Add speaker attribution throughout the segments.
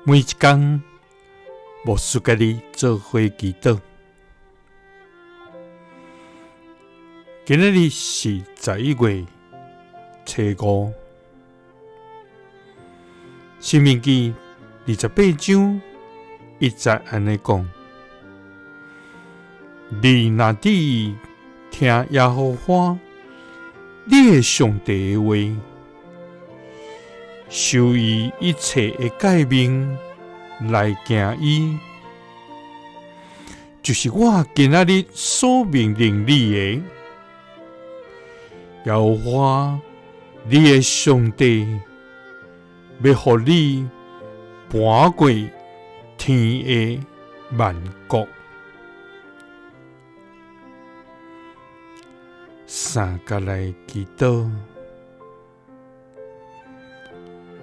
Speaker 1: 每一天，牧师甲你做伙祈祷。今日是11月初5，申命记28章1节安尼讲：你若注意听耶和华你的上帝的话，受伊一切的诫命来行伊，就是我今仔日所命令你的。耶和华你的上帝要互你搬过天的萬國。三角來祈禱，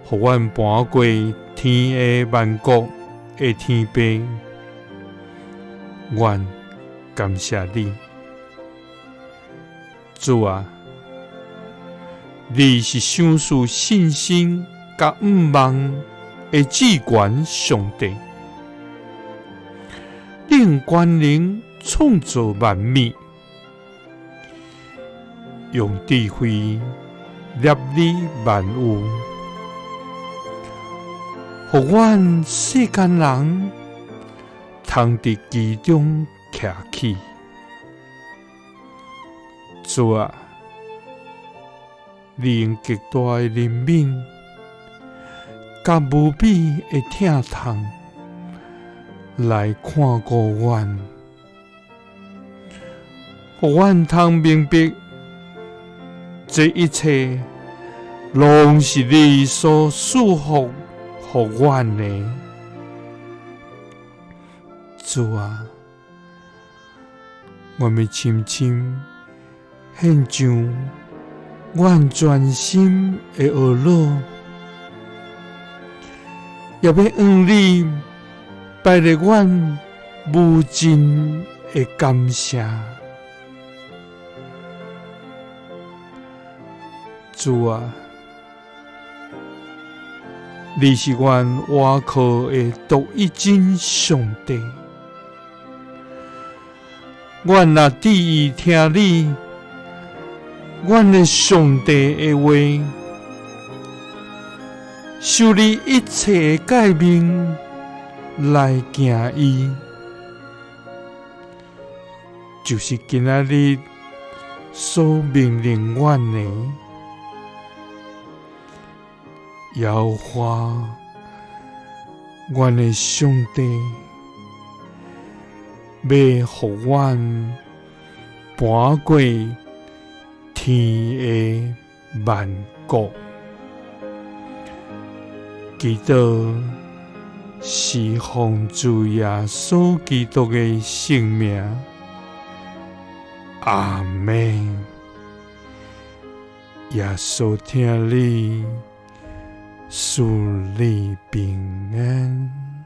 Speaker 1: 互阮搬過天的萬國的天父，阮感謝你，主啊！你是賞賜信心甲毋忘的至高上帝，你用權能創造萬物，用智慧立理萬有，互阮世間人通佇其中徛起。主啊！你用極大的憐憫，甲無比的疼痛來看顧阮，互阮通明白，這一切攏是你所賜福予阮的。主啊，我們深深獻上阮全心的懊惱，也要向你擺列阮無盡的感謝。主啊，你是阮倚靠的獨一真上帝，阮若注意聽你。阮的上帝的話，受你一切的誡命來行伊，就是今仔日所命令阮的。耶和華，阮的上帝，要互阮搬過天的萬國。祈禱是奉主耶穌基督的聖名，阿們。耶穌聽你，賜你平安。